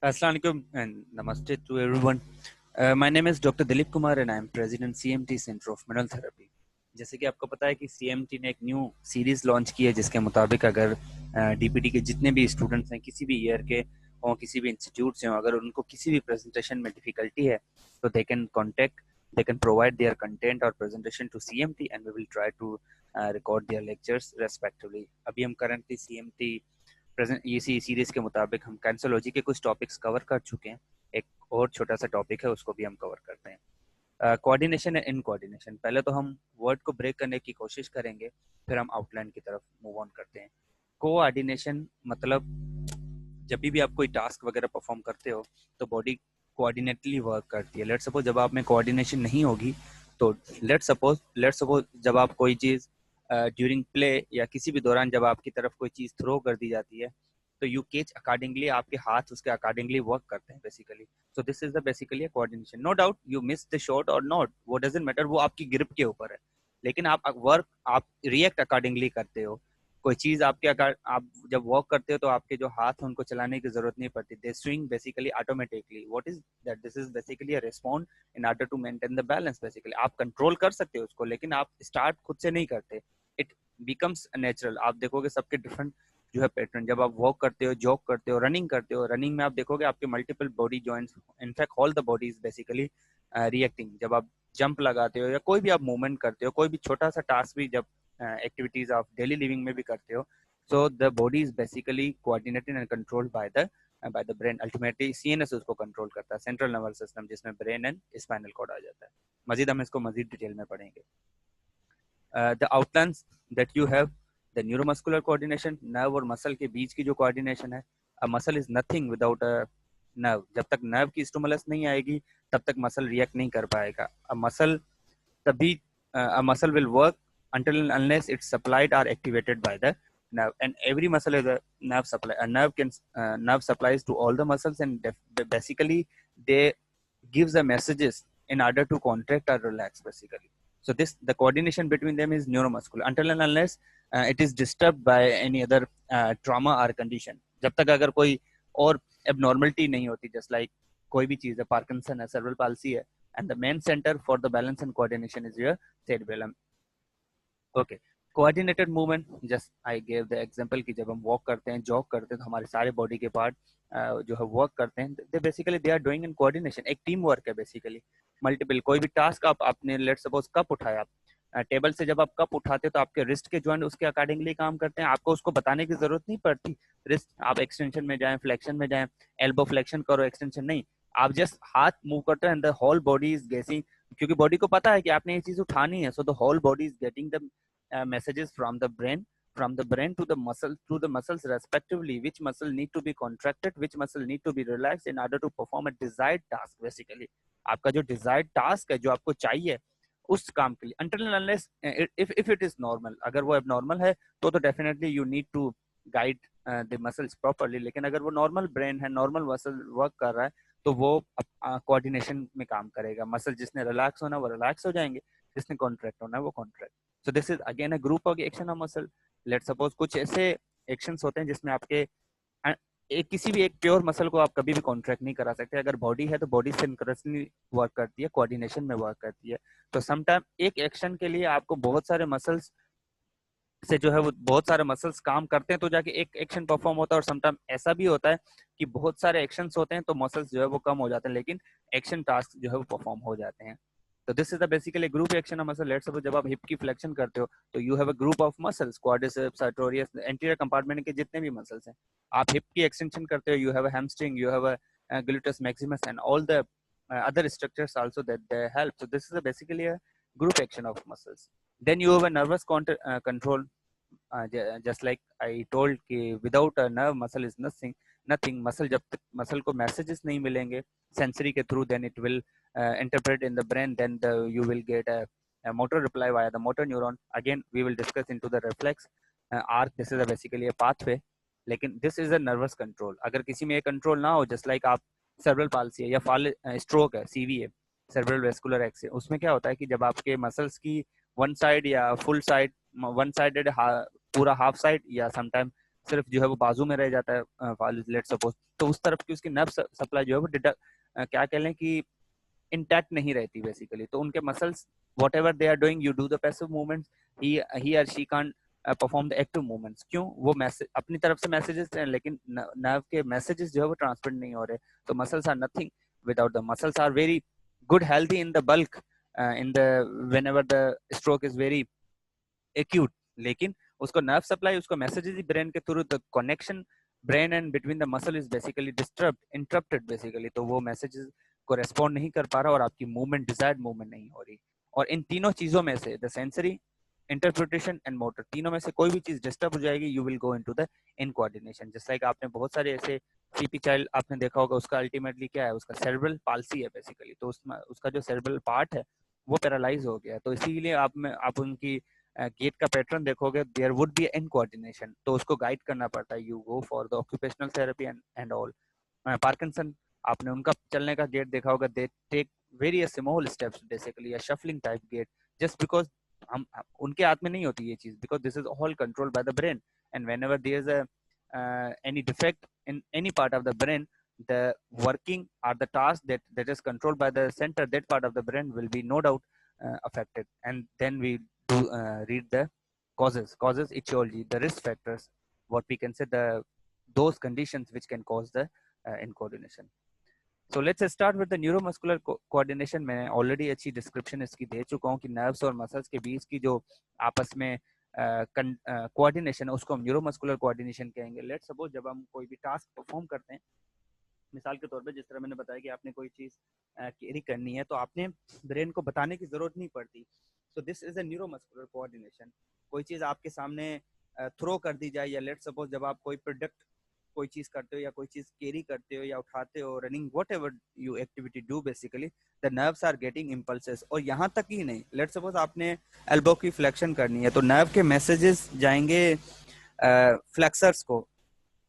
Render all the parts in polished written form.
Assalamu alaikum and namaste to everyone. My name is Dr. Dilip Kumar and I am President CMT Center of Mineral Therapy. जैसे कि आपको पता है कि CMT ने एक न्यू सीरीज लॉन्च की है जिसके मुताबिक अगर DPT के जितने भी स्टूडेंट्स हैं किसी भी ईयर के और किसी भी इंस्टीट्यूट से हों, अगर उनको किसी भी प्रेजेंटेशन में डिफिकल्टी है तो they can provide their content or presentation to CMT and we will try to record their lectures respectively. अभी हम currently CMT प्रेजेंट इसी सीरीज के मुताबिक हम कैंसरोलॉजी के कुछ टॉपिक्स कवर कर चुके हैं। एक और छोटा सा टॉपिक है उसको भी हम कवर करते हैं। Coordination and incoordination. पहले तो हम वर्ड को ब्रेक करने की कोशिश करेंगे, फिर हम आउटलाइन की तरफ मूव ऑन करते हैं। कोऑर्डिनेशन मतलब जब भी आप कोई टास्क वगैरह परफॉर्म करते हो तो बॉडी कोऑर्डिनेटली वर्क करती है। लेट सपोज जब आप में कोऑर्डिनेशन नहीं होगी तो लेट सपोज जब आप कोई चीज़ ड्यूरिंग प्ले या किसी भी दौरान जब आपकी तरफ कोई चीज़ थ्रो कर दी जाती है तो यू कैच अकॉर्डिंगली, आपके हाथ उसके अकॉर्डिंगली वर्क करते हैं basically. So this is the basically coordination. No doubt you miss the shot और नॉट, वो डजंट मैटर, वो आपकी ग्रिप के ऊपर है, लेकिन आप रिएक्ट अकॉर्डिंगली करते हो। कोई चीज आप जब वॉक करते हो तो आपके जो हाथ हैं उनको चलाने की जरूरत नहीं पड़ती, they swing basically automatically. What is that? This is basically a respond in order to maintain the balance. Basically आप कंट्रोल कर सकते हो उसको, लेकिन आप स्टार्ट खुद से नहीं करते, इट बिकम्स नेचुरल। आप देखोगे सबके डिफरेंट जो है पैटर्न। जब आप वॉक करते हो, जॉग करते हो, रनिंग करते हो, रनिंग में आप देखोगे आपके multiple body joints, in fact all the body is basically reacting. जब आप जंप लगाते हो या कोई भी आप मूवमेंट करते हो, कोई भी छोटा सा टास्क भी जब एक्टिविटीज ऑफ डेली लिविंग में भी करते हो, so the body is basically coordinated and controlled by the brain. Ultimately CNS उसको कंट्रोल करता है, सेंट्रल नर्वस सिस्टम, जिसमें ब्रेन एंड स्पाइनल कॉर्ड आ जाता है। मजीद हम इसको मजीद डिटेल में पढ़ेंगे। The outlines that you have, the neuromuscular coordination, nerve और मसल के बीच की जो कोऑर्डिनेशन है। A muscle is nothing without a nerve. जब तक नर्व की स्टिमुलस नहीं आएगी तब तक मसल रिएक्ट नहीं कर पाएगा। तभी a muscle will work until and unless it's supplied or activated by the nerve, and every muscle is a nerve supply. A nerve supplies to all the muscles, and basically they gives the messages in order to contract or relax basically. So the coordination between them is neuromuscular until and unless it is disturbed by any other trauma or condition. जब तक अगर कोई और abnormality नहीं होती, just like कोई भी चीज है, पार्किंसन है, सेरेब्रल पाल्सी है, and the main center for the balance and coordination is your cerebellum. Okay, coordinated movement, just I gave the example कि जब हम walk करते हैं, jog करते हैं, तो हमारे सारे body के part जो है work करते हैं, they basically they are doing in coordination. एक team work है basically। multiple कोई भी task आपने let's suppose कप उठाया, आप टेबल से जब आप कप उठाते हो तो आपके रिस्ट के जॉइंट उसके अकॉर्डिंगली काम करते हैं, आपको उसको बताने की जरूरत नहीं पड़ती। रिस्ट आप एक्सटेंशन में जाएं, फ्लेक्शन में जाएं, एल्बो फ्लेक्शन करो, एक्सटेंशन नहीं, आप जस्ट हाथ मूव करते हैं and the whole body is guessing, क्योंकि बॉडी को पता है कि आपने ये चीज उठानी है। So the whole body is getting the messages from the brain to the muscles respectively, which muscle need to be contracted, which muscle need to be relaxed in order to perform a desired task basically। आपका जो desired task है, जो आपको चाहिए उस काम के लिए, until and unless if it is normal, अगर वो abnormal है तो definitely you need to guide the muscles properly। लेकिन अगर वो नॉर्मल ब्रेन है, नॉर्मल मसल वर्क कर रहा है तो वो कोऑर्डिनेशन में काम करेगा। मसल जिसने रिलैक्स होना वो रिलैक्स हो जाएंगे, जिसने कॉन्ट्रैक्ट होना है वो contract. So this is again a group of action of muscle. Let suppose कुछ ऐसे एक्शंस होते हैं जिसमें आपके किसी भी एक प्योर मसल को आप कभी भी कॉन्ट्रैक्ट नहीं करा सकते। अगर बॉडी है तो बॉडी सिंक्रोनसली वर्क करती है, कोऑर्डिनेशन में वर्क करती है। तो समटाइम एक एक्शन के लिए आपको बहुत सारे मसल्स से जो है वो बहुत सारे मसल्स काम करते हैं तो जाके एक एक्शन परफॉर्म होता है। और समटाइम ऐसा भी होता है कि बहुत सारे एक्शंस होते हैं तो मसल्स जो है वो कम हो जाते हैं, लेकिन एक्शन टास्क जो है वो परफॉर्म हो जाते हैं। तो this is the basically group action of muscle. Let's suppose जब आप हिप की फ्लेक्शन करते हो तो you have a group of muscles, quadriceps, Sartorius, anterior compartment के जितने भी मसल्स हैं। आप हिप की एक्सटेंशन करते हो, you have a hamstring, you have a gluteus Maximus and all the other structures also that they help. So this is basically a group action of muscles. Then you have a nervous control, just like I told कि without a nerve muscle is nothing। muscle जब तक muscle को messages नहीं मिलेंगे sensory के through, then it will interpret in the brain, then you will get a motor reply via the motor neuron। Again we will discuss into the reflex arc। this is basically a pathway, लेकिन this is a nervous control। अगर किसी में ये control ना हो, just like आप cerebral palsy है या stroke है, CVA, cerebral vascular accident, उसमें क्या होता है कि जब आपके मसल्स की वन साइड या फुल साइड, वन साइडेड पूरा हाफ साइड या समटाइम सिर्फ जो है वो बाजू में रह जाता है लेट सपोज, तो उस तरफ की उसकी नर्व सप्लाई जो है वो क्या कह लें कि इंटैक्ट नहीं रहती बेसिकली। तो उनके muscles whatever they are doing, you do the passive movements, he और she can't perform the active movements. क्यों? वो मैसेज अपनी तरफ से मैसेजेस हैं, लेकिन नर्व के मैसेजेस जो है वो ट्रांसमिट नहीं हो रहे। तो muscles are nothing without the muscles are very good healthy in the bulk in the whenever the stroke is very acute, लेकिन उसको नर्व सप्लाई, उसको मैसेजेस ही ब्रेन के through, the connection brain and between the muscle is basically disturb interrupted basically, तो वो messages को respond नहीं कर पा रहा और आपकी मूवमेंट डिजायर्ड मूवमेंट नहीं हो रही। और इन तीनों चीजों में से the sensory, interpretation and motor, तीनों में से कोई भी चीज डिस्टर्ब हो जाएगी, you will go into the incoordination. Just like आपने बहुत सारे ऐसे सीपी चाइल्ड आपने देखा होगा, उसका अल्टीमेटली क्या है, उसका सेरेब्रल पाल्सी है बेसिकली, तो उसमें उसका जो सेरेब्रल पार्ट है वो पैरालाइज हो गया। तो इसीलिए आप उनकी गेट का पैटर्न देखोगे, there would be incoordination, तो उसको गाइड करना पड़ता है। You go for the occupational therapy and all. Parkinson, आपने उनका चलने का गेट देखा होगा, they take various small steps basically, या shuffling type gait, just because हम उनके हाथ में नहीं होती ये चीज, because this is all control by the brain, and whenever there is any defect in any part of the brain, the working or the task that is controlled by the center, that part of the brain will be no doubt affected. And then we do read the causes etiology, the risk factors, what we can say, the those conditions which can cause the incoordination. So let's start with the neuromuscular coordination. मैं already अच्छी description इसकी दे चुका हूँ कि nerves और muscles के बीच की जो आपस में कोऑर्डिनेशन है उसको हम न्यूरोमस्कुलर कोऑर्डिनेशन कहेंगे। लेट्स सपोज जब हम कोई भी टास्क परफॉर्म करते हैं, मिसाल के तौर पे जिस तरह मैंने बताया कि आपने कोई चीज कैरी करनी है, तो आपने ब्रेन को बताने की जरूरत नहीं पड़ती। सो this is a neuromuscular coordination. कोई चीज आपके सामने थ्रो कर दी जाए, या लेट्स सपोज जब आप कोई प्रोडक्ट, कोई चीज करते हो या कोई चीज कैरी करते हो या उठाते हो, running whatever you activity do, basically the nerves are getting impulses. और यहाँ तक ही नहीं, लेट्स सपोज आपने एल्बो की फ्लेक्शन करनी है, तो नर्व के मैसेजेस जाएंगे फ्लेक्सर्स को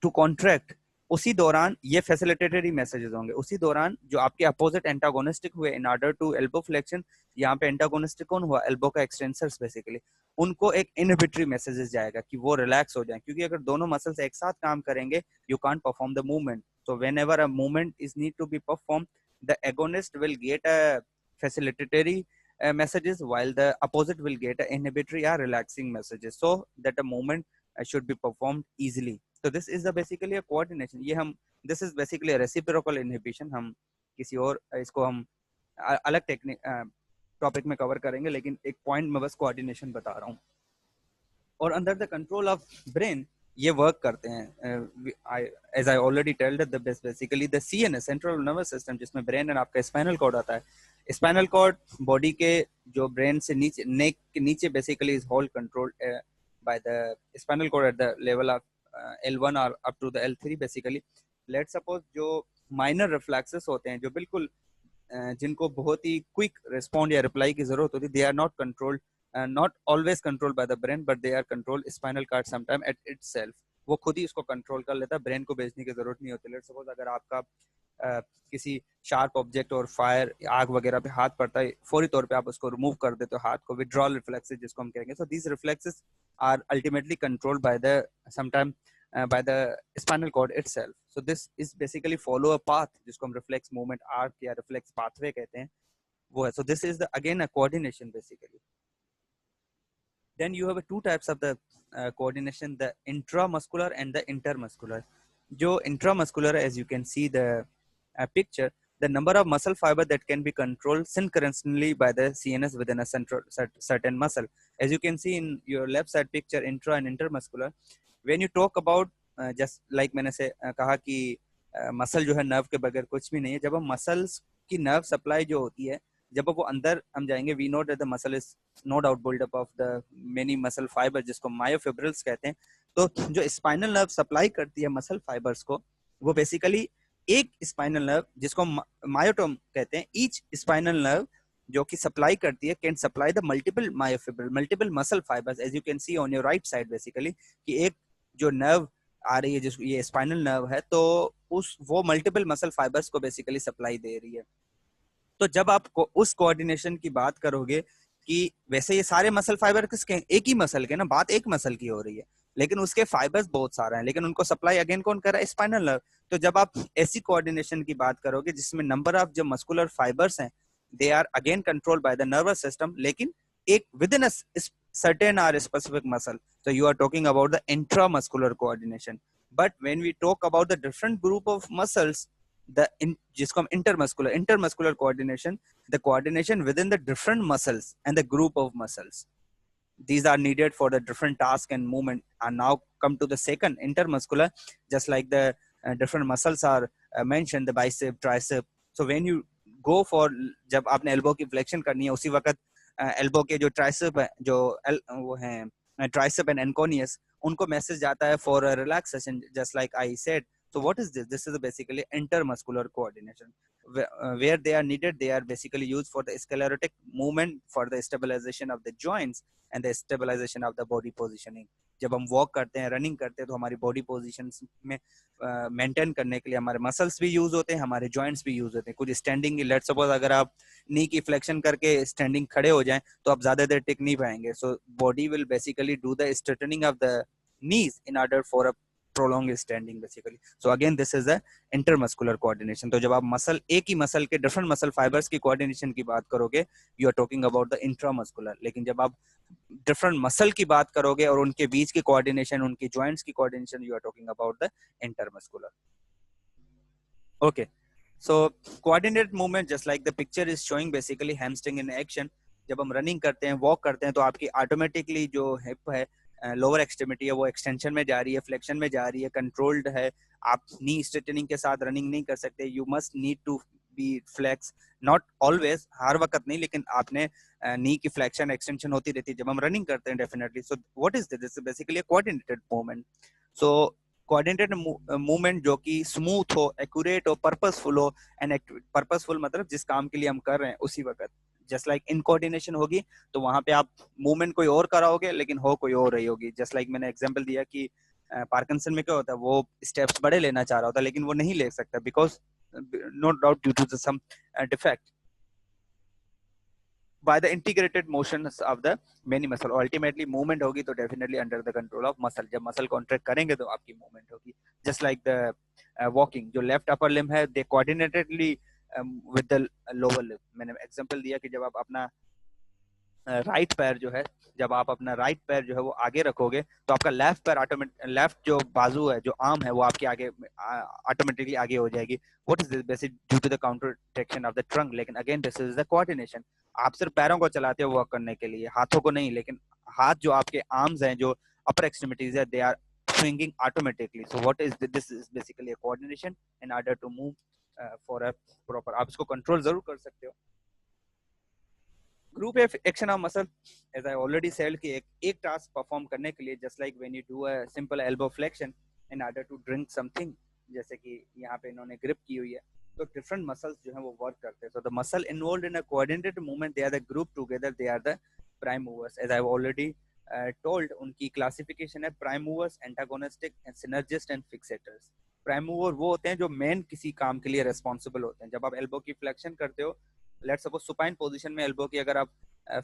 टू कॉन्ट्रैक्ट। उसी दौरान ये फैसिलिटेटरी मैसेजेस होंगे, उसी दौरान जो आपके अपोजिट एंटागोनिस्टिक हुए in order to elbow flexion, यहाँ पे एंटागोनिस्टिक कौन हुआ, एल्बो का एक्सटेंसर्स बेसिकली, उनको एक इनहिबिटरी मैसेजेस जाएगा कि वो रिलैक्स हो जाए, क्योंकि अगर दोनों मसल्स एक साथ काम करेंगे you can't perform the movement. So whenever a movement is need to be perform, the agonist will get a facilitatory messages while the opposite will get a inhibitory or relaxing messages, so that a movement should be performed easily. So this is the basically a coordination. ये हम this is basically a reciprocal inhibition. हम किसी और इसको हम अलग technique topic में cover करेंगे, लेकिन एक पॉइंट में बस कोऑर्डिनेशन बता रहा हूँ। और under the control of brain ये वर्क करते हैं, as I already told the basically the CNS, central nervous system, जिसमें ब्रेन एंड आपका स्पाइनल कॉर्ड आता है। स्पाइनल कॉर्ड बॉडी के जो ब्रेन से नीचे, नेक के नीचे basically is hold controlled by the spinal cord at the level of L1 और up to the L3 basically. Let suppose जो माइनर रिफ्लेक्सेस होते हैं, जो बिल्कुल जिनको बहुत ही क्विक रिस्पॉन्ड या रिप्लाई की जरूरत होती है, they are not controlled, not always controlled by the brain, but they are controlled spinal cord sometime at itself. वो खुद ही उसको कंट्रोल कर लेता है, ब्रेन को भेजने की जरूरत नहीं होती। लेट्स सपोज अगर आपका किसी शार्प ऑब्जेक्ट और फायर, आग वगैरह पे हाथ पड़ता है, फौरी तौर पे आप उसको रिमूव कर देते हो हाथ को, विड्रॉल रिफ्लेक्सेस जिसको हम कहेंगे। So these reflexes are ultimately controlled by the sometime by the spinal cord itself. So this is basically follow a path, जिसको हम reflex movement arc या reflex pathway कहते हैं, वो है। So this is the again a coordination basically. Then you have two types of the coordination, the intramuscular and the intermuscular. जो intramuscular, as you can see the picture, the number of muscle fiber that can be controlled synchronously by the CNS within a certain muscle. As you can see in your left side picture, intra and intermuscular. When you talk about just like मैंने से कहा कि muscle जो है nerve के बगैर कुछ भी नहीं है। जब हम मसल्स की नर्व सप्लाई जो होती है, जब वो अंदर हम जाएंगे, we know that the muscle is no doubt buildup of the many muscle fibre, जिसको मायोफिब्रिल्स कहते हैं। तो जो स्पाइनल नर्व सप्लाई करती है मसल फाइबर्स को, वो बेसिकली एक स्पाइनल नर्व जिसको मायोटोम कहते हैं, ईच स्पाइनल नर्व जो कि सप्लाई करती है can supply the multiple myofibril, multiple muscle fibres, as you can see on your right side basically, कि एक जो नर्व आ रही है जिसको ये स्पाइनल नर्व है, तो वो मल्टीपल मसल फाइबर्स को बेसिकली सप्लाई दे रही है। तो जब आप उस कोऑर्डिनेशन की बात करोगे कि वैसे ये सारे मसल फाइबर किसके, एक ही मसल के ना, बात एक मसल की हो रही है, लेकिन उसके फाइबर्स बहुत सारे हैं, लेकिन उनको सप्लाई अगेन कौन कर रहा है? Spinal nerve. तो जब आप ऐसी कोऑर्डिनेशन की बात करोगे जिसमें नंबर ऑफ जो मस्कुलर फाइबर्स हैं they are again controlled by the nervous system, लेकिन एक within certain or specific muscle, so you are talking about the intramuscular coordination. But when we talk about the different group of muscles, जिसको हम intermuscular coordination, the coordination within the different muscles and the group of muscles, these are needed for the different task and movement. And now come to the second, intermuscular. Just like the different muscles are mentioned, the bicep, tricep. So when you go for, जब आपने elbow की flexion करनी है उसी वक्त elbow के जो tricep है, जो वो हैं tricep and anconeus, उनको मैसेज जाता है for a relaxation, just like I said. So what is this? This is basically intermuscular coordination. Where they are needed, they are basically used for the sclerotic movement, for the stabilization of the joints and the stabilization of the body positioning. जब हम walk करते हैं, running करते हैं, तो हमारी body position में maintain करने के लिए हमारे मसल्स भी यूज होते हैं, हमारे जॉइंट्स भी यूज होते हैं। कुछ स्टैंडिंग, लेट्स सपोज अगर आप नी की फ्लेक्शन करके स्टैंडिंग खड़े हो जाएं तो आप ज्यादा देर टिक नहीं पाएंगे। So body will basically do the straightening of the knees in order for a prolonged standing basically. So again this is a intermuscular coordination. तो जब आप मसल, एक ही मसल के डिफरेंट मसल फाइबर्स की कोऑर्डिनेशन की बात करोगे, you are talking about the intramuscular. लेकिन जब आप डिफरेंट मसल की बात करोगे और उनके बीच की कोऑर्डिनेशन, उनकी जॉइंट्स की coordination, you are talking about the intermuscular. Okay, so coordinated movement just like the picture is showing basically hamstring in action. जब हम रनिंग करते हैं, वॉक करते हैं, तो आपकी ऑटोमेटिकली जो हिप है, लोअर एक्सट्रीमिटी है, वो एक्सटेंशन में जा रही है, फ्लेक्शन में जा रही है, कंट्रोल्ड है। आप नी स्ट्रेटनिंग के साथ रनिंग नहीं कर सकते। You must need to be flex, not always, हर वक्त नहीं, लेकिन आपने नी की फ्लेक्शन एक्सटेंशन होती रहती है जब हम रनिंग करते हैं definitely. So what is this? Basically coordinated movement. So coordinated movement जो कि स्मूथ हो, एक्यूरेट हो, पर्पसफुल हो। एंड पर्पसफुल मतलब जिस काम के लिए हम कर रहे हैं उसी वक्त। जस्ट लाइक इनकोऑर्डिनेशन होगी तो वहां पे आप मूवमेंट कोई और कराओगे लेकिन हो कोई और रही होगी। जस्ट लाइक मैंने एग्जांपल दिया कि पार्किंसन में क्या होता है, वो स्टेप्स बड़े लेना चाह रहा होता है लेकिन वो नहीं ले सकता because no doubt due to some defect by the integrated motions of the many muscle. Ultimately movement होगी तो definitely under the control of muscle. जब muscle contract करेंगे तो आपकी movement होगी। Just like the walking, जो left upper limb है, they coordinatedly with the lower limb. मैंने example दिया कि जब आप अपना राइट पैर जो है, जब आप अपना राइट पैर जो है वो आगे रखोगे तो आपका लेफ्ट पैर ऑटोमेटिक, लेफ्ट जो बाजू है, जो आर्म है, वो आपके आगे ऑटोमेटिकली आगे हो जाएगी। What is this? Basic due to the counter traction of the trunk. लेकिन again this is the coordination. आप सिर्फ पैरों को चलाते हो वर्क करने के लिए, हाथों को नहीं। लेकिन हाथ जो आपके आर्म्स हैं, जो अपर एक्सट्रीमिटीज है, they are swinging automatically. So what is this? Is basically a coordination in order to move for a proper, आप इसको कंट्रोल जरूर कर सकते हो। Group action of muscle, as I already said कि एक टास्क परफॉर्म करने के लिए, just like when you do a simple elbow flexion in order to drink something, जैसे कि यहाँ पे इन्होंने ग्रिप की हुई है, तो डिफरेंट मसल्स जो है वो वर्क करते हैं। So the muscle involved in a coordinated movement, they are the group together, they are the prime movers. As I have already told, उनकी क्लासिफिकेशन है prime movers, antagonistic and synergist and fixators. Prime mover वो होते हैं जो main किसी काम के लिए रेस्पॉन्सिबल होते हैं। जब आप एल्बो की फ्लेक्शन करते हो, लेट्स सपोज सुपाइन पोजीशन में एल्बो की अगर आप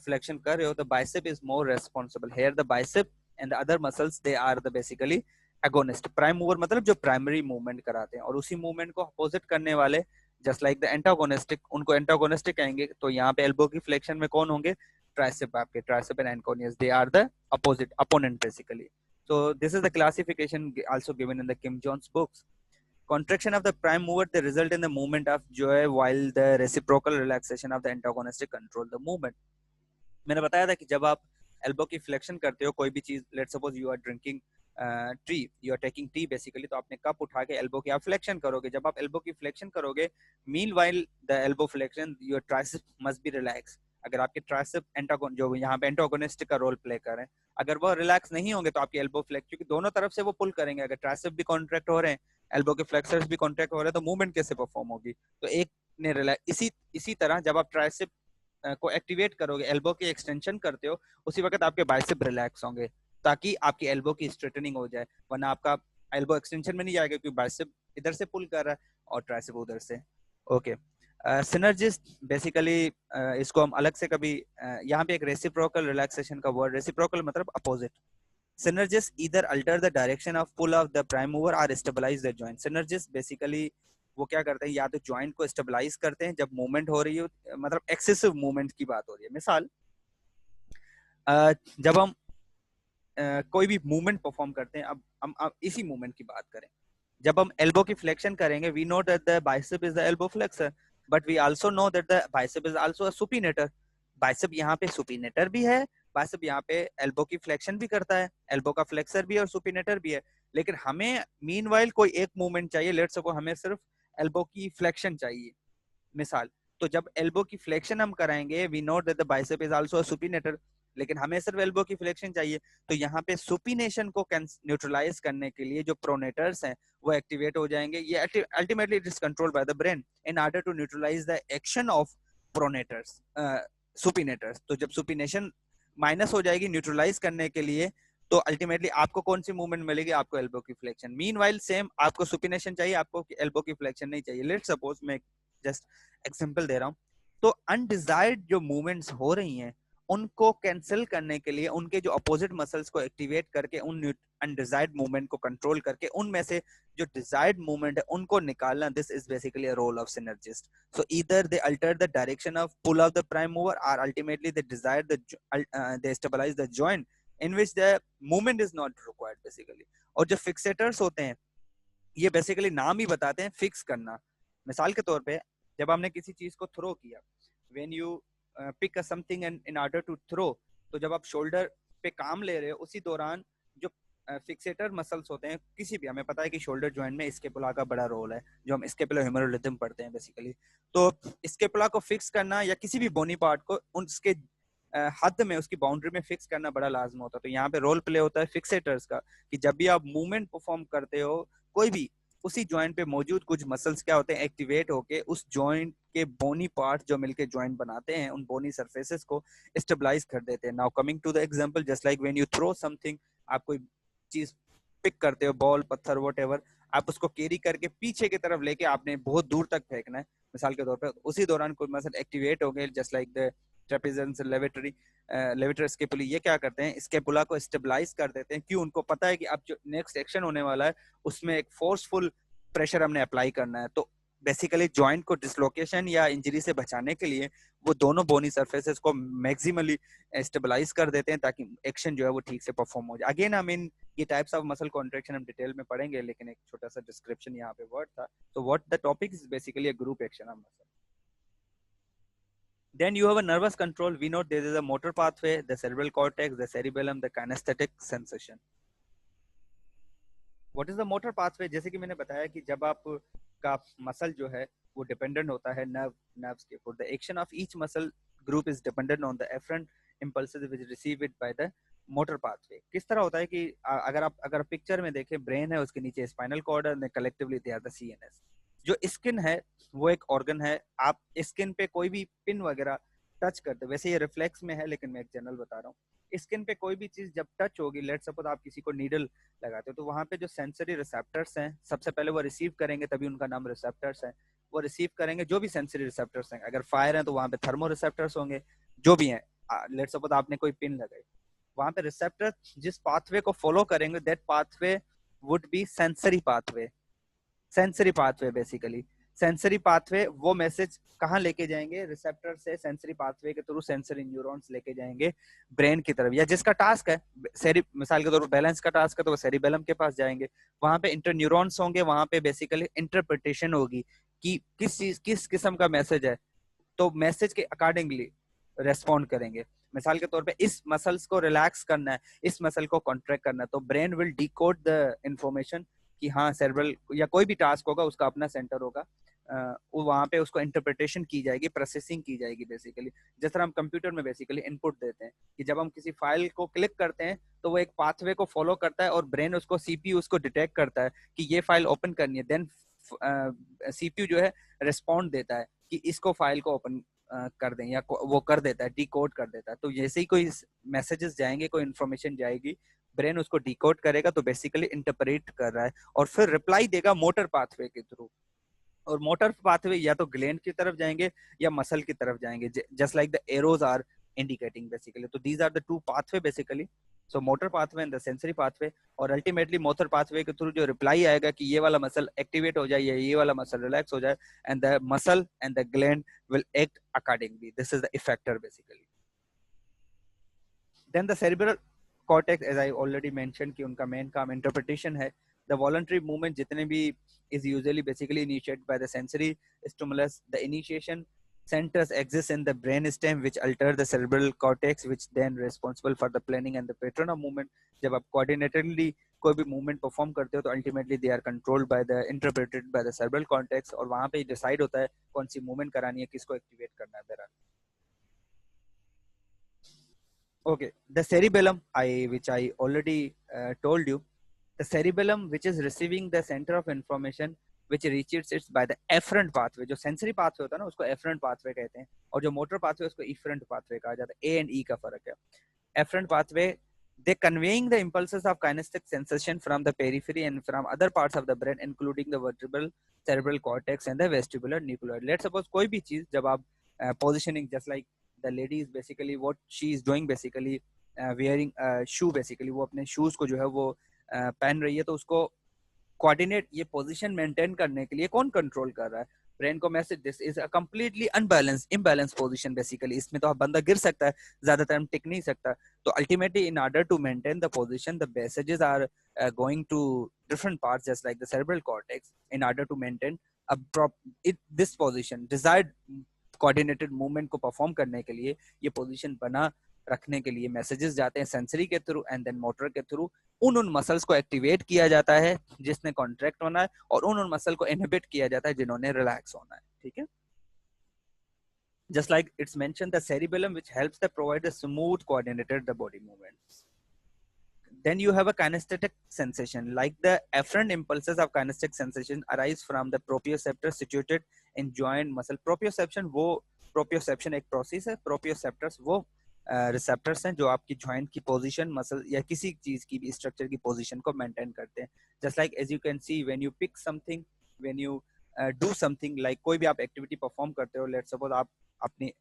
फ्लेक्शन कर रहे हो, तो bicep is more responsible. Here the bicep and the other muscles, they are the basically agonist. Prime mover मतलब जो प्राइमरी मूवमेंट कराते हैं, और उसी मूवमेंट को अपोजिट करने वाले, जस्ट लाइक द एंटागोनिस्टिक, उनको एंटागोनिस्टिक कहेंगे। तो यहाँ पे एल्बो की फ्लेक्शन में कौन होंगे? ट्राइसेप, आपके tricep and anconeus, they are the opposite opponent basically. So this is the classification also given in the Kim Jones books. Contraction of the prime mover, they result in the movement of joy, while the reciprocal relaxation of the antagonistic control the movement. मैंने बताया था कि जब आप elbow की flexion करते हो कोई भी चीज, let's suppose you are drinking tea, you are taking tea basically, तो आपने कप उठा के एल्बो की आप फ्लेक्शन करोगे। जब आप एल्बो की फ्लेक्शन करोगे, mean while the elbow flexion, your tricep must be relax. अगर आपके ट्राइसेप एंटागोन, जो यहाँ पे एंटागोनिस्ट का रोल प्ले कर रहे हैं, अगर वो रिलैक्स नहीं होंगे तो आपकी एल्बो फ्लेक्स, क्योंकि दोनों तरफ से वो पुल करेंगे, अगर ट्राइसेप भी कॉन्ट्रैक्ट हो रहे हैं, एल्बो के फ्लेक्सर्स भी कॉन्ट्रैक्ट हो रहे हैं, तो मूवमेंट कैसे परफॉर्म होगी? तो एक ने रिलैक्स, इसी तरह जब आप ट्राइसेप को एक्टिवेट करोगे, एल्बो की एक्सटेंशन करते हो, उसी वक्त आपके बाइसेप रिलैक्स होंगे ताकि आपकी एल्बो की स्ट्रेटनिंग हो जाए। वरना आपका एल्बो एक्सटेंशन में नहीं जाएगा क्योंकि बाइसेप इधर से पुल कर रहा है और ट्राइसेप उधर से। ओके, सिनर्जिस्ट बेसिकली इसको हम अलग से कभी यहाँ पे एक रेसिप्रोकल रिलैक्सेशन का वर्ड, रेसिप्रोकल मतलब opposite, Synergists either alter the direction of pull of the prime mover or stabilize the joint. Synergists basically वो क्या करते हैं, या तो जॉइंट को स्टेबलाइज करते हैं जब मूवमेंट हो रही हो, मतलब एक्सेसिव मूवमेंट की बात हो रही है। मिसाल जब हम कोई भी मूवमेंट परफॉर्म करते हैं, अब इसी मूवमेंट की बात करें, जब हम एल्बो की फ्लेक्शन करेंगे, we know that the bicep is the elbow flexor, but we also know that the bicep is also a supinator. Bicep यहाँ पे सुपिनेटर भी है, बाइसेप यहाँ पे एल्बो की फ्लेक्शन भी करता है, एल्बो का फ्लेक्सर भी है और सुपिनेटर भी है। लेकिन हमें मीनवाइल कोई एक मूवमेंट चाहिए, लेट्स सपोज हमें सिर्फ एल्बो की फ्लेक्शन चाहिए मिसाल, तो जब एल्बो की फ्लेक्शन हम कराएंगे, we know that the bicep is also a supinator, लेकिन हमें सिर्फ एल्बो की फ्लेक्शन चाहिए, तो यहाँ पे सुपिनेशन को न्यूट्रलाइज करने के लिए जो प्रोनेटर्स हैं वो एक्टिवेट हो जाएंगे। ये ultimately it is controlled by the brain in order to neutralize the action of pronators supinators. तो जब सुपिनेशन माइनस हो जाएगी न्यूट्रलाइज करने के लिए, तो अल्टीमेटली आपको कौन सी मूवमेंट मिलेगी, आपको एल्बो की फ्लेक्शन। मीनवाइल सेम, आपको सुपिनेशन चाहिए, आपको एल्बो की फ्लेक्शन नहीं चाहिए। लेट्स सपोज मैं जस्ट एग्जांपल दे रहा हूँ, तो अनडिजायर्ड जो मूवमेंट्स हो रही हैं उनको कैंसिल करने के लिए, उनके जो अपोजिट मसल्स को एक्टिवेट करके उन अनडिजायर्ड मूवमेंट को कंट्रोल करके उनमें से जो डिजायर्ड मूवमेंट है उनको निकालना, this is basically a role of synergist. So either they alter the direction of pull of the prime mover और ultimately they desire they stabilize the joint in which the movement is not required basically. और जो fixators होते हैं ये basically नाम ही बताते हैं fix करना। मिसाल के तौर पे जब हमने किसी चीज को थ्रो किया, when you pick a something and in order to throw, तो जब आप शोल्डर पे काम ले रहे हो उसी दौरान जो फिक्सेटर मसल्स होते हैं किसी भी, हमें पता है कि शोल्डर जॉइंट में स्केपुला का बड़ा रोल है, जो हम स्केपुलर ह्यूमरल रिदम पढ़ते हैं बेसिकली। तो स्केपुला को फिक्स करना या किसी भी बोनी पार्ट को उसके हद में, उसकी बाउंड्री में फिक्स करना बड़ा लाजम होता है। तो यहाँ पे रोल प्ले होता है फिक्सेटर्स का, कि जब भी आप मूवमेंट परफॉर्म करते हो कोई भी, उसी जॉइंट पे मौजूद कुछ मसल्स क्या होते हैं, एक्टिवेट होके उस जॉइंट के बोनी पार्ट जो मिलके जॉइंट बनाते हैं उन बोनी सरफेसेस को स्टेबलाइज कर देते हैं। Now coming to the example, just like when you throw something, आप कोई चीज पिक करते हो, बॉल, पत्थर, व्हाटएवर, आप उसको कैरी करके पीछे की तरफ लेके आपने बहुत दूर तक फेंकना है मिसाल के तौर पे, उसी दौरान कोई मसल एक्टिवेट हो गए, जस्ट लाइक द ट्रेपेजियस लेविटरी लेविटर स्केपुली, ये क्या करते हैं, स्केपुला को स्टेबलाइज कर देते हैं। क्यों? उनको पता है कि अब जो नेक्स्ट एक्शन होने वाला है उसमें एक फोर्सफुल प्रेशर हमने अप्लाई करना है। तो बेसिकली जॉइंट को डिसलोकेशन या इंजरी से बचाने के लिए वो दोनों बोनी सरफेसेस को मैक्सिमली स्टेबलाइज कर देते हैं ताकि एक्शन जो है वो ठीक से परफॉर्म हो जाए। अगेन आई मीन ये टाइप्स ऑफ मसल कॉन्ट्रैक्शन हम डिटेल में पढ़ेंगे, लेकिन एक छोटा सा डिस्क्रिप्शन यहाँ पे वर्ड था। तो what the topic is basically a group action of muscle. Then you have a nervous control. We know there is a motor pathway, the cerebral cortex, the cerebellum, the kinesthetic sensation. What is the motor pathway? जैसे कि मैंने बताया कि जब आप का muscle जो है वो डिपेंडेंट होता है नर्व्स के ऊपर, the action of each muscle group is dependent on the afferent impulses which receive it by the motor pathway. किस तरह होता है कि अगर पिक्चर में देखें, ब्रेन है, उसके नीचे स्पाइनल कॉर्ड है, collectively they are the CNS. जो स्किन है वो एक ऑर्गन है, आप स्किन पे कोई भी पिन वगैरह टच करते, वैसे ये रिफ्लेक्स में है लेकिन मैं एक जनरल बता रहा हूँ, स्किन पे कोई भी चीज जब टच होगी, लेट सपोज आप किसी को नीडल लगाते हो, तो वहां पे जो सेंसरी रिसेप्टर्स हैं सबसे पहले वो रिसीव करेंगे, तभी उनका नाम रिसेप्टर्स है। वो रिसीव करेंगे जो भी सेंसरी रिसेप्टर्स हैं, अगर फायर है तो वहां पे थर्मो रिसेप्टर्स होंगे, जो भी हैं। लेट सपोज आपने कोई पिन लगाई, वहां पे रिसेप्टर जिस पाथवे को फॉलो करेंगे that pathway would be sensory pathway. Sensory pathway basically, sensory pathway वो मैसेज कहाँ लेके जाएंगे, रिसेप्टर से सेंसरी पाथवे के थ्रू सेंसरी न्यूरॉन्स लेके जाएंगे ब्रेन की तरफ, या जिसका टास्क है मिसाल के तौर पर बैलेंस का टास्क है तो वो सेरिबेलम के पास जाएंगे, वहां पे इंटर न्यूरॉन्स होंगे, वहां पे बेसिकली इंटरप्रिटेशन होगी कि किस किस्म का मैसेज है, तो मैसेज के अकॉर्डिंगली रेस्पॉन्ड करेंगे। मिसाल के तौर पे इस मसल्स को रिलैक्स करना है, इस मसल को कॉन्ट्रैक्ट करना है, तो brain will decode the information कि हाँ सेरेब्रल या कोई भी टास्क होगा उसका अपना सेंटर होगा, वो वहां पे उसको इंटरप्रिटेशन की जाएगी, प्रोसेसिंग की जाएगी बेसिकली। जिस तरह हम कंप्यूटर में बेसिकली इनपुट देते हैं कि जब हम किसी फाइल को क्लिक करते हैं तो वो एक पाथवे को फॉलो करता है और ब्रेन उसको सीपीयू उसको डिटेक्ट करता है कि ये फाइल ओपन करनी है, देन सीपीयू जो है रिस्पॉन्ड देता है कि इसको फाइल को ओपन कर दें, या वो कर देता है, डिकोड कर देता है। तो जैसे ही कोई मैसेजेस जाएंगे, कोई इन्फॉर्मेशन जाएगी, ब्रेन उसको डिकोड करेगा, तो बेसिकली इंटरप्रेट कर रहा है और फिर रिप्लाई देगा मोटर पाथवे के थ्रू। और मोटर पाथवे या तो ग्लैंड की तरफ जाएंगे या मसल की तरफ जाएंगे, just like the arrows are indicating basically. तो these are the two pathway basically so motor pathway and the sensory pathway, और अल्टीमेटली मोटर पाथवे के थ्रू जो रिप्लाई आएगा कि ये वाला मसल एक्टिवेट हो जाए या ये वाला मसल रिलैक्स हो जाए, and the muscle and the gland will act accordingly. This is the effector basically. Then the cerebral cortex, as I already mention कि उनका मेन काम इंटरप्रिटेशन है. द वॉलंटरी मूवमेंट जितने भी is usually basically initiated by the sensory stimulus. The initiation centers exist in the brainstem which alter the cerebral cortex, which then responsible for the planning and the pattern of movement. जब आप coordinatedly कोई भी movement perform करते हो तो ultimately they are controlled by the interpreted by the cerebral cortex, और वहाँ पे decide होता है कौन सी movement करानी है, किसको activate करना है. there are okay, the cerebellum, which I already told you. The cerebellum, which is receiving the center of information, which reaches it by the efferent pathway. जो sensory pathway होता है ना उसको efferent pathway कहते हैं, और जो motor pathway उसको efferent pathway कहा जाता है. A and E का फर्क है. Efferent pathway, they conveying the impulses of kinesthetic sensation from the periphery and from other parts of the brain, including the vertebral, cerebral cortex and the vestibular nucleus. Let's suppose कोई भी चीज जब आप positioning, just like the lady is basically what she is doing, basically wearing a shoe, basically वो अपने shoes को जो है वो पहन रही है, तो उसको कोऑर्डिनेट, ये पोजीशन मेंटेन करने के लिए कौन कंट्रोल कर रहा है? ब्रेन को message. This is a completely unbalance imbalance position basically. इसमें तो बंदा गिर सकता है, ज्यादा टाइम टिक नहीं सकता. तो ultimately in order to maintain the position, the messages are going to different parts just like the cerebral cortex. In order to maintain this position, desired coordinated movement को परफॉर्म करने के लिए ये पोजीशन बना रखने के लिए मैसेजेस जाते हैं सेंसरी के थ्रू एंड देन मोटर के थ्रू. उन मसल्स को एक्टिवेट किया जाता है जिसने कॉन्ट्रैक्ट होना है, और उन मसल को इनहिबिट किया जाता है जिन्होंने रिलैक्स होना है. ठीक है. Just like it's mentioned, the cerebellum which helps to provide a smooth coordinated the body movements. Then you have a kinesthetic sensation, like the efferent impulses of kinesthetic sensation arise from the proprioceptor situated in joint muscle. Proprioception एक process है. Proprioceptors वो receptors हैं जो आपकी joint की position, muscle या किसी चीज की भी स्ट्रक्चर की पोजीशन को मेंटेन करते हैं. Just like as you can see when you pick something, when you do something, like कोई भी आप एक्टिविटी परफॉर्म करते हो, लेट्स सपोज आप अपनी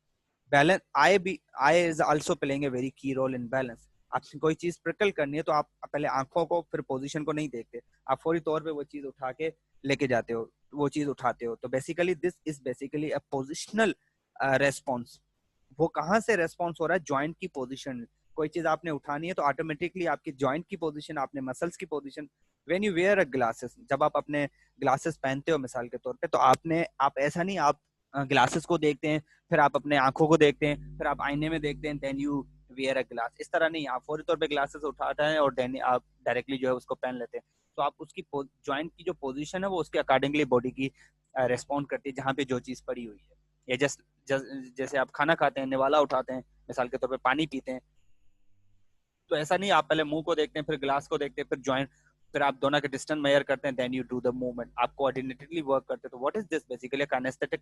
balance, I is also playing a very की रोल इन बैलेंस. आपको कोई चीज प्रिकल करनी है तो आप पहले आंखों को फिर पोजीशन को नहीं देखते, आप फौरी तौर पे वो चीज उठा के लेके जाते हो, वो चीज उठाते हो. तो basically this is basically a positional response. वो कहाँ से रेस्पॉन्स हो रहा है? जॉइंट की पोजीशन. कोई चीज आपने उठानी है तो ऑटोमेटिकली आपकी जॉइंट की पोजीशन, आपने मसल्स की position. When you wear a glasses, जब आप अपने ग्लासेस पहनते हो मिसाल के तौर पे, तो आप ऐसा नहीं, आप ग्लासेस को देखते हैं, फिर आप अपने आंखों को देखते हैं, फिर आप आईने में देखते हैं, then you wear a glass. इस तरह नहीं, आप फौरी तौर पे ग्लासेस उठाते हैं और देन आप डायरेक्टली जो है उसको पहन लेते हैं. तो आप उसकी जॉइंट की जो पोजीशन है वो उसके अकॉर्डिंगली बॉडी की रेस्पॉन्ड करती है जहाँ पे जो चीज पड़ी हुई है. या जैसे आप खाना खाते हैं, निवाला उठाते हैं, मिसाल के तौर पे पानी पीते हैं, तो ऐसा नहीं आप पहले मुंह को देखते हैं, फिर ग्लास को देखते हैं, फिर जॉइंट, फिर आप दोनों के डिस्टेंस मेजर करते हैं, then you do the movement. आप कोऑर्डिनेटेडली वर्क करते हैं. तो what is this? Basically kinesthetic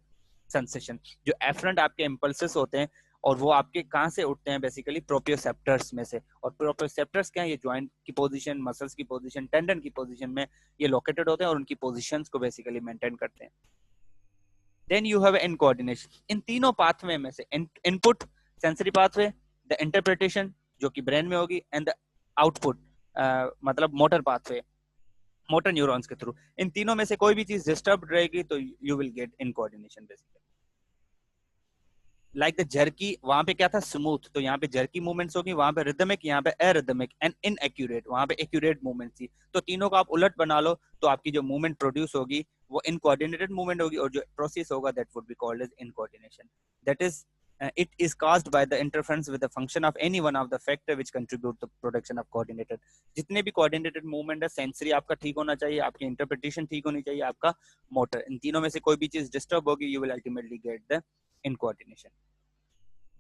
sensation. जो एफरेंट आपके इंपल्सेस होते हैं और वो आपके कहाँ से उठते हैं? बेसिकली प्रोप्रियोसेप्टर्स में से. और प्रोप्रियोसेप्टर्स क्या है? ये जॉइंट की पोजीशन, मसल्स की पोजीशन, टेंडन की पोजीशन में ये लोकेटेड होते हैं और उनकी पोजीशंस को बेसिकली मेंटेन करते हैं. Then you have in coordination. इन तीनों पाथवे में से input sensory pathway, the interpretation जो कि ब्रेन में होगी, एंड द आउटपुट मतलब मोटर पाथवे, मोटर न्यूरॉन्स के थ्रू. इन तीनों में से कोई भी चीज डिस्टर्ब रहेगी तो you will get in coordination basically. Like the jerky, वहां पे क्या था? स्मूथ. तो यहाँ पे जर्की मूवमेंट्स होगी, वहां पे रिदमिक, यहाँ पे एरिदमिक एंड इनएक्यूरेट, वहां पे एक्यूरेट मूवमेंट्स थी. तो तीनों को आप उलट बना लो तो आपकी जो मूवमेंट प्रोड्यूस होगी वो इन कोऑर्डिनेटेड मूवमेंट होगी, और जो प्रोसेस होगा that would be called as incoordination. That is it is caused by the interference with the function of any one of the factor which contribute to production of coordinated. जितने भी coordinated movement है, sensory आपका ठीक होना चाहिए, आपकी interpretation ठीक होनी चाहिए, आपका मोटर, इन तीनों में से कोई भी चीज डिस्टर्ब होगी, you will ultimately get the incoordination.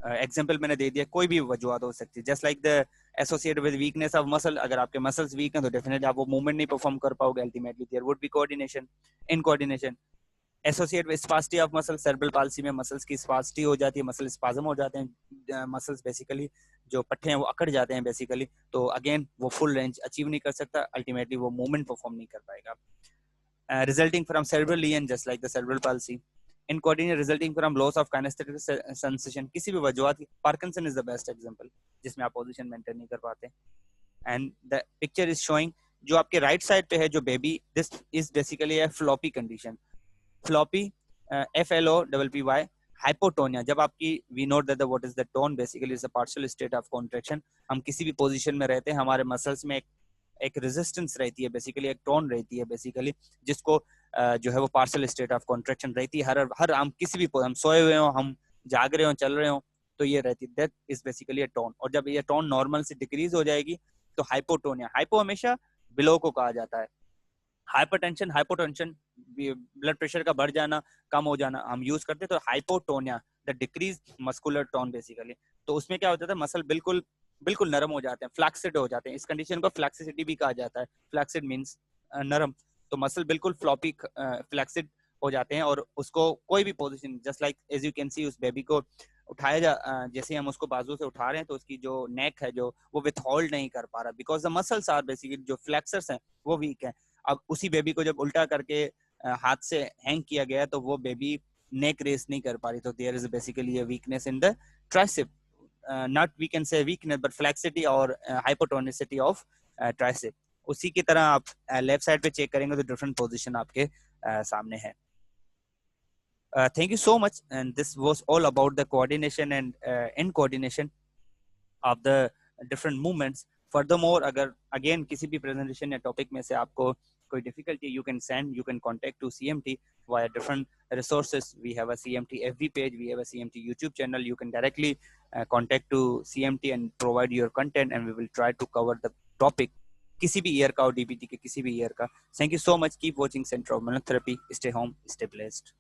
Example मैंने दे दिया, कोई भी वजूहत हो सकती है. Just like the associated with weakness of muscle, अगर आपके मसल्स वीक हैं तो डेफिनेटली आप वो मूवमेंट नहीं परफॉर्म कर पाओगे. Ultimately there would be coordination, in coordination. Associate with spasticity of muscle, cerebral palsy में मसल्स की स्पास्टी हो जाती है, मसल स्पाज्म हो जाते हैं, मसल्स बेसिकली जो पट्टे हैं वो अकड़ जाते हैं बेसिकली. तो अगेन वो फुल रेंज अचीव नहीं कर सकता, अल्टीमेटली वो मूवमेंट परफॉर्म नहीं कर पाएगा. Resulting from cerebral lesion just like the cerebral palsy. Incoordinate resulting from loss of kinesthetic sensation, किसी भी वजूहत. Parkinson is the best example जिसमें आप पोजीशन मेंटेन नहीं कर पाते. And the picture is showing जो आपके राइट साइड पे है जो baby, this is basically a floppy condition. Floppy, FLOPPY, hypotonia. जब आपकी we know that what is the tone, basically is a partial state of contraction. हम किसी भी पोजीशन में रहते हैं, हमारे मसल्स में एक रेजिस्टेंस रहती है, बेसिकली एक टोन रहती है बेसिकली, जिसको जो है वो पार्शियल स्टेट ऑफ कॉन्ट्रैक्शन रहती है. हर हम किसी भी, हम सोए हुए हो, हम जाग रहे हो, चल रहे हो, तो ये रहती है. That is basically a tone. और जब ये टोन नॉर्मल से डिक्रीज हो जाएगी तो हाइपोटोनिया. हाइपो हमेशा बिलो को कहा जाता है. हाइपरटेंशन, हाइपोटेंशन, ब्लड प्रेशर का बढ़ जाना, कम हो जाना हम यूज करते हैं. तो hypotonia, the decrease muscular tone basically. तो उसमें क्या होता है, मसल बिल्कुल बिल्कुल नरम हो जाते हैं, फ्लैक्सिड हो जाते हैं. इस कंडीशन को फ्लैक्सिसिटी भी कहा जाता है. फ्लैक्सिड मींस नरम. तो मसल बिल्कुल फ्लॉपी, फ्लैक्सिड हो जाते हैं. और उसको कोई भी position, just like as you can see, उस बेबी को उठाया जैसे हम उसको बाजू से उठा रहे हैं, तो उसकी जो नेक है जो वो विथ होल्ड नहीं कर पा रहा, because the muscles are basically, जो फ्लैक्सर्स हैं वो वीक है. अब उसी बेबी को जब उल्टा करके हाथ से हैंग किया गया तो वो बेबी नेक रेस नहीं कर पा रही. तो there is basically a weakness in the tricep. Not we can say weakness but flexity और हाइपोटोनिसिटी ऑफ ट्राइसेप. उसी की तरह आप लेफ्ट साइड पे चेक करेंगे तो डिफरेंट पोजीशन आपके सामने है. Thank you so much, and this was all about the coordination and in coordination of the different movements. Furthermore, अगर again किसी भी presentation या topic में से आपको कोई difficulty, you can contact to CMT via different resources. We have a CMT FB page, we have a CMT YouTube channel. You can directly contact to CMT and provide your content, and we will try to cover the topic किसी भी year का और DBT के किसी भी year का. Thank you so much. Keep watching Center of Manual Therapy. Stay home, stay blessed.